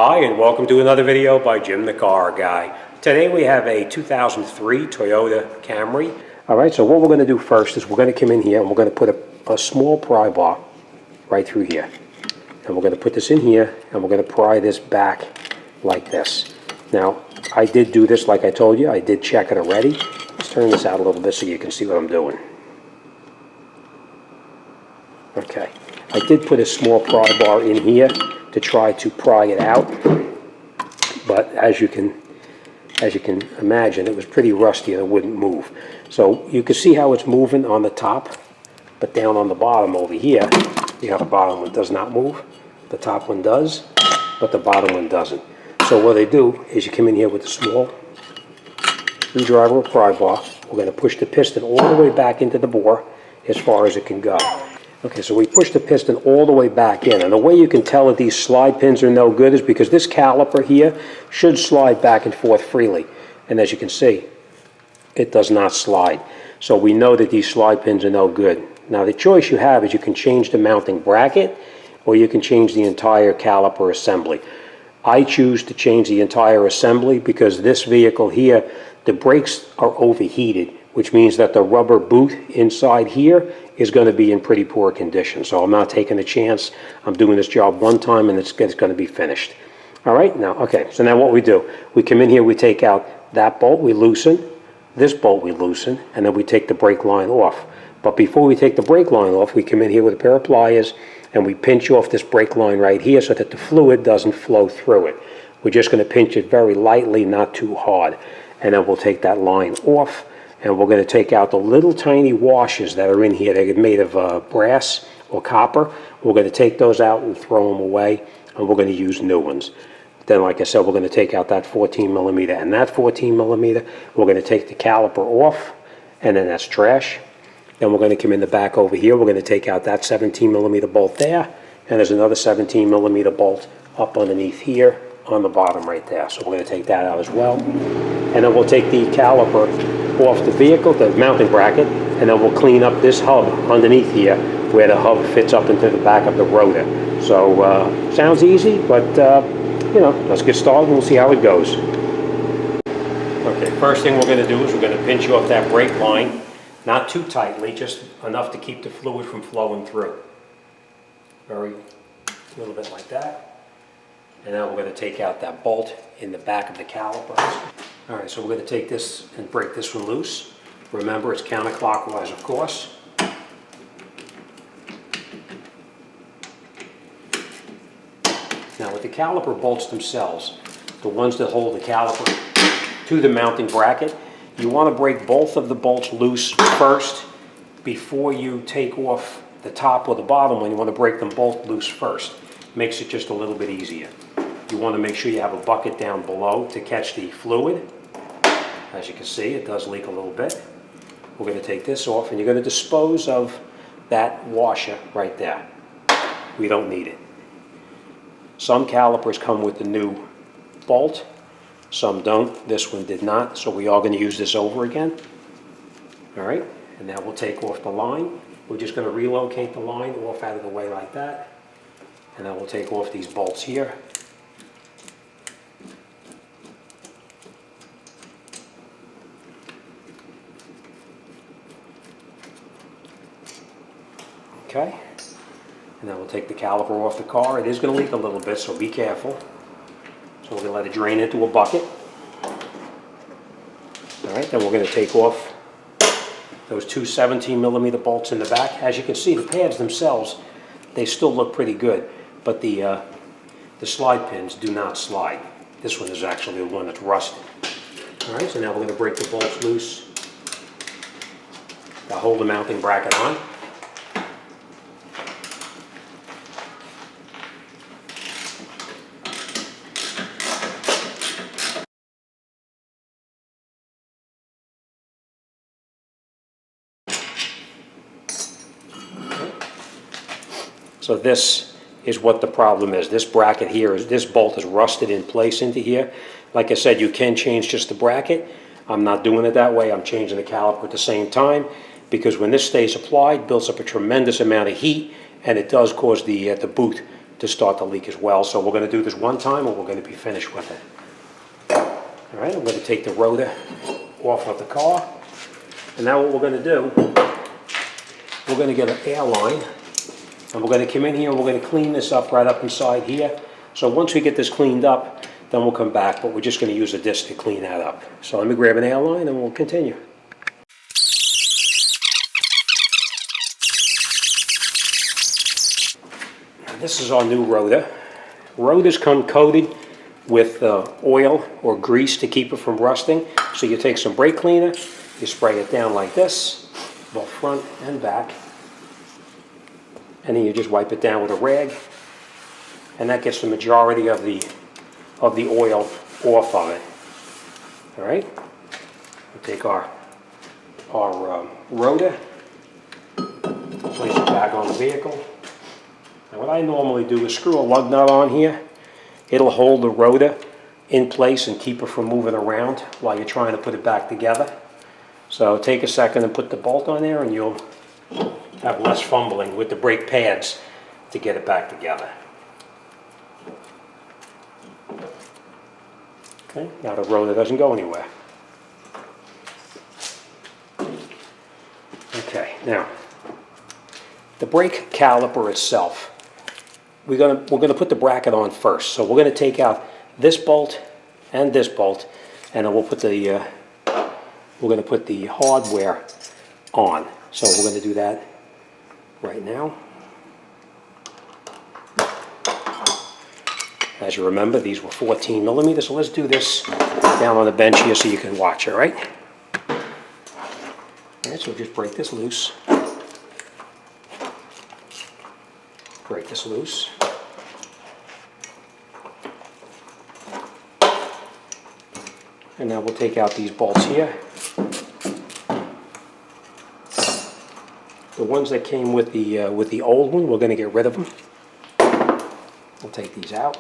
Hi, and welcome to another video by Jim the Car Guy. Today we have a 2003 Toyota Camry. Alright, so what we're going to do first is we're going to come in here and we're going to put a small pry bar right through here. And we're going to put this in here and we're going to pry this back like this. Now, I did do this like I told you. I did check it already. Let's turn this out a little bit so you can see what I'm doing. Okay, I did put a small pry bar in here to try to pry it out, but as you can imagine, it was pretty rusty and it wouldn't move. So you can see how it's moving on the top, but down on the bottom over here, you have the bottom one does not move. The top one does, but the bottom one doesn't. So what they do is you come in here with a small screwdriver or pry bar. We're going to push the piston all the way back into the bore as far as it can go. Okay, so we push the piston all the way back in, and the way you can tell that these slide pins are no good is because this caliper here should slide back and forth freely, and as you can see, it does not slide. So we know that these slide pins are no good. Now the choice you have is you can change the mounting bracket or you can change the entire caliper assembly. I choose to change the entire assembly because this vehicle here, the brakes are overheated, which means that the rubber boot inside here is going to be in pretty poor condition. So I'm not taking a chance. I'm doing this job one time and it's going to be finished. All right, now, okay, so now what we do, we come in here, we take out that bolt, we loosen, this bolt we loosen, and then we take the brake line off. But before we take the brake line off, we come in here with a pair of pliers and we pinch off this brake line right here so that the fluid doesn't flow through it. We're just going to pinch it very lightly, not too hard. And then we'll take that line off. And we're going to take out the little tiny washers that are in here. They're made of brass or copper. We're going to take those out and throw them away, and we're going to use new ones. Then, like I said, we're going to take out that 14 millimeter and that 14 millimeter. We're going to take the caliper off, and then that's trash. Then we're going to come in the back over here. We're going to take out that 17 millimeter bolt there, and there's another 17 millimeter bolt up underneath here on the bottom right there. So we're going to take that out as well. And then we'll take the caliper off the vehicle, the mounting bracket, and then we'll clean up this hub underneath here where the hub fits up into the back of the rotor. So sounds easy, but you know, let's get started and we'll see how it goes. Okay, first thing we're going to do is we're going to pinch off that brake line, not too tightly, just enough to keep the fluid from flowing through. A little bit like that. And now we're going to take out that bolt in the back of the calipers. All right, so we're going to take this and break this one loose. Remember, it's counterclockwise, of course. Now, with the caliper bolts themselves, the ones that hold the caliper to the mounting bracket, you want to break both of the bolts loose first before you take off the top or the bottom one. You want to break them both loose first. Makes it just a little bit easier. You want to make sure you have a bucket down below to catch the fluid. As you can see, it does leak a little bit. We're going to take this off and you're going to dispose of that washer right there. We don't need it. Some calipers come with the new bolt, some don't. This one did not, so we are going to use this over again. All right, and now we'll take off the line. We're just going to relocate the line off out of the way like that. And then we'll take off these bolts here. Okay, and then we'll take the caliper off the car. It is going to leak a little bit, so be careful. So we're going to let it drain into a bucket. All right, then we're going to take off those two 17 millimeter bolts in the back. As you can see, the pads themselves, they still look pretty good, but the slide pins do not slide. This one is actually the one that's rusted. All right, so now we're going to break the bolts loose to hold the mounting bracket on. So this is what the problem is. This bracket here, this bolt is rusted in place into here. Like I said, you can change just the bracket. I'm not doing it that way. I'm changing the caliper at the same time because when this stays applied, it builds up a tremendous amount of heat and it does cause the boot to start the leak as well. So we're going to do this one time and we're going to be finished with it. All right, I'm going to take the rotor off of the car. And now what we're going to do, we're going to get an air line. And we're going to come in here and we're going to clean this up right up inside here. So once we get this cleaned up, then we'll come back. But we're just going to use a disc to clean that up. So let me grab an air line and we'll continue. This is our new rotor. Rotors come coated with oil or grease to keep it from rusting. So you take some brake cleaner, you spray it down like this, both front and back, and then you just wipe it down with a rag, and that gets the majority of the oil off of it. All right. We'll take our rotor, place it back on the vehicle. Now what I normally do is screw a lug nut on here. It'll hold the rotor in place and keep it from moving around while you're trying to put it back together. So take a second and put the bolt on there and you'll have less fumbling with the brake pads to get it back together. Okay, now the rotor doesn't go anywhere. Okay, now the brake caliper itself. We're gonna put the bracket on first. So we're gonna take out this bolt and this bolt, and then we're gonna put the hardware on. So we're gonna do that right now. As you remember, these were 14 millimeters. So let's do this down on the bench here so you can watch. All right. All right. So just break this loose. Break this loose. And now we'll take out these bolts here. The ones that came with the old one, we're going to get rid of them. We'll take these out.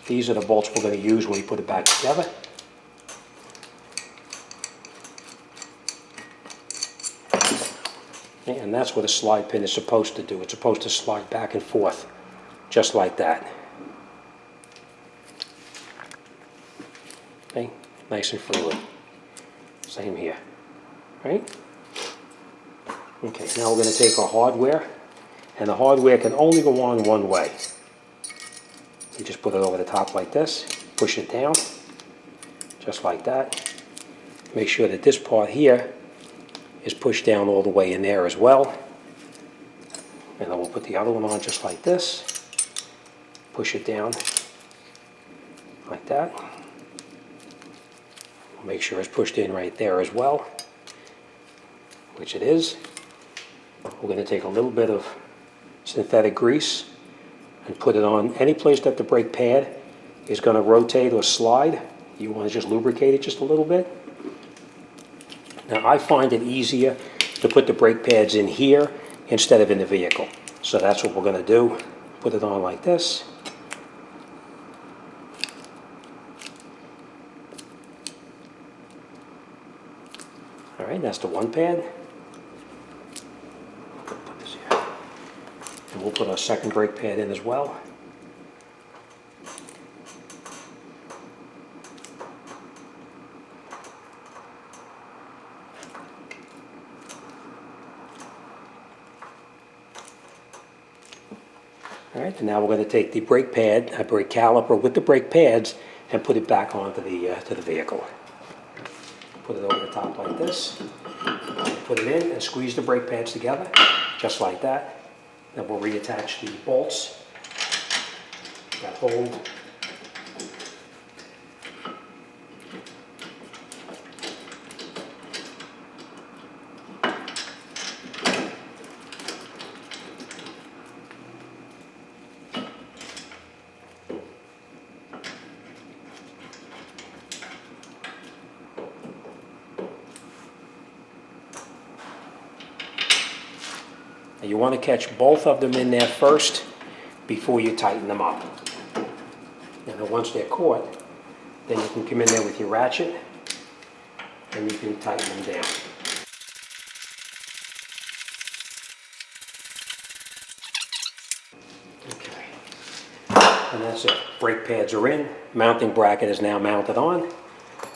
These are the bolts we're going to use when we put it back together. And that's what a slide pin is supposed to do. It's supposed to slide back and forth, just like that. Okay, nice and freely. Same here, right? Okay, now we're going to take our hardware, and the hardware can only go on one way. You just put it over the top like this, push it down, just like that. Make sure that this part here is pushed down all the way in there as well. And then we'll put the other one on just like this. Push it down like that. Make sure it's pushed in right there as well, which it is. We're going to take a little bit of synthetic grease and put it on any place that the brake pad is going to rotate or slide. You want to just lubricate it just a little bit. Now I find it easier to put the brake pads in here instead of in the vehicle. So that's what we're going to do. Put it on like this. All right, that's the one pad. Put this here. And we'll put our second brake pad in as well. All right, and now we're going to take the brake pad, a brake caliper with the brake pads, and put it back onto the vehicle. Put it over the top like this. Put it in and squeeze the brake pads together, just like that. Then we'll reattach the bolts that hold. And you want to catch both of them in there first before you tighten them up. And then once they're caught, then you can come in there with your ratchet and you can tighten them down. Okay. that's it. Brake pads are in. Mounting bracket is now mounted on.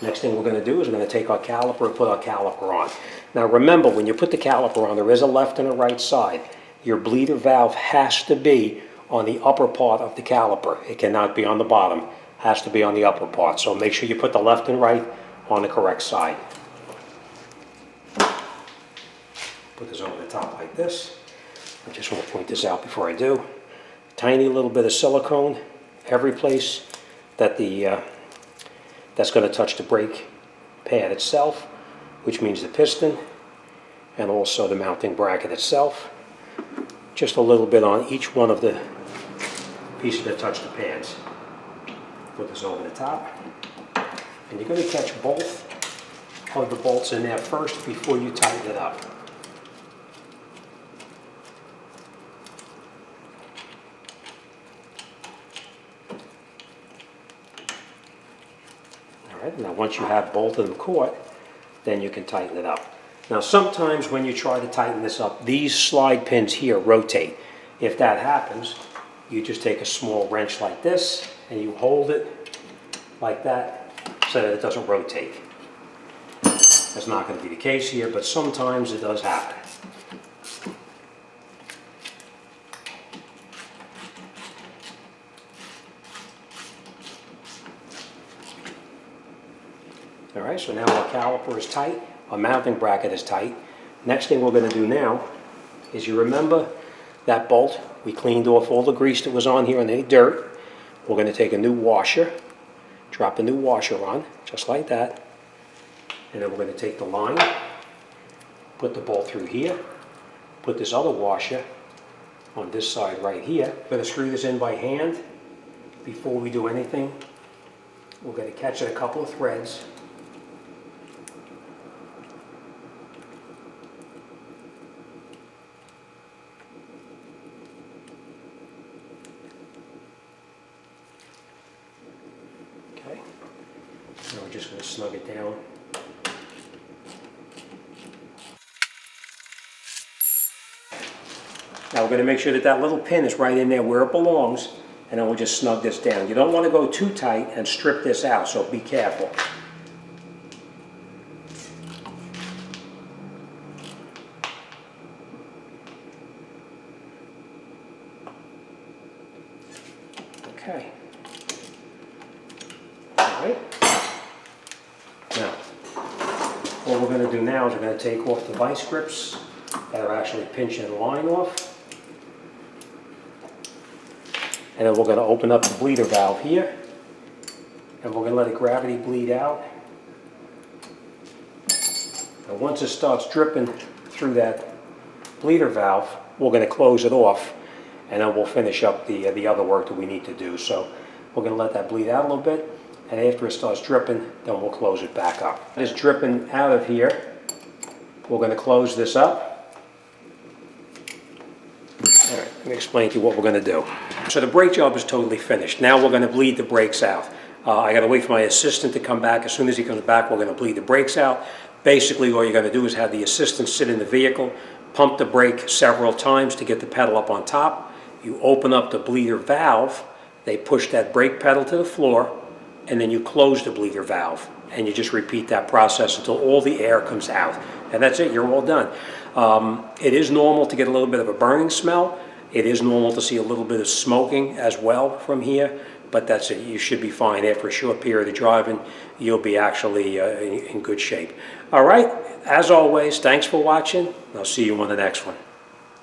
Next thing we're going to do is we're going to take our caliper and put our caliper on. Now remember, when you put the caliper on, there is a left and a right side. Your bleeder valve has to be on the upper part of the caliper. It cannot be on the bottom. It has to be on the upper part. So make sure you put the left and right on the correct side. Put this over the top like this. I just want to point this out before I do. Tiny little bit of silicone every place that that's going to touch the brake pad itself, which means the piston and also the mounting bracket itself. Just a little bit on each one of the pieces that touch the pads. Put this over the top. And you're going to catch both of the bolts in there first before you tighten it up. Alright, now once you have both of them caught, then you can tighten it up. Now sometimes when you try to tighten this up, these slide pins here rotate. If that happens, you just take a small wrench like this and you hold it like that so that it doesn't rotate. That's not going to be the case here, but sometimes it does happen. Alright, so now our caliper is tight, our mounting bracket is tight. Next thing we're going to do now is, you remember that bolt? We cleaned off all the grease that was on here and any dirt. We're going to take a new washer, drop a new washer on, just like that. And then we're going to take the line, put the bolt through here, put this other washer on this side right here. We're going to screw this in by hand. Before we do anything, we're going to catch it a couple of threads. Okay, now we're just going to snug it down. Now we're going to make sure that that little pin is right in there where it belongs, and then we'll just snug this down. You don't want to go too tight and strip this out, so be careful. Okay. Alright. Now, what we're going to do now is we're going to take off the vice grips that are actually pinching the line off. And then we're going to open up the bleeder valve here. And we're going to let it gravity bleed out. And once it starts dripping through that bleeder valve, we're going to close it off. And then we'll finish up the other work that we need to do. So we're going to let that bleed out a little bit. And after it starts dripping, then we'll close it back up. It's dripping out of here. We're going to close this up. All right, let me explain to you what we're going to do. So the brake job is totally finished. Now we're going to bleed the brakes out. I got to wait for my assistant to come back. As soon as he comes back, we're going to bleed the brakes out. Basically, all you're going to do is have the assistant sit in the vehicle, pump the brake several times to get the pedal up on top. You open up the bleeder valve. They push that brake pedal to the floor, and then you close the bleeder valve. And you just repeat that process until all the air comes out. And that's it, you're all done. It is normal to get a little bit of a burning smell. It is normal to see a little bit of smoking as well from here, but that's it. You should be fine. After a short period of driving, you'll be actually in good shape. All right, as always, thanks for watching. I'll see you on the next one.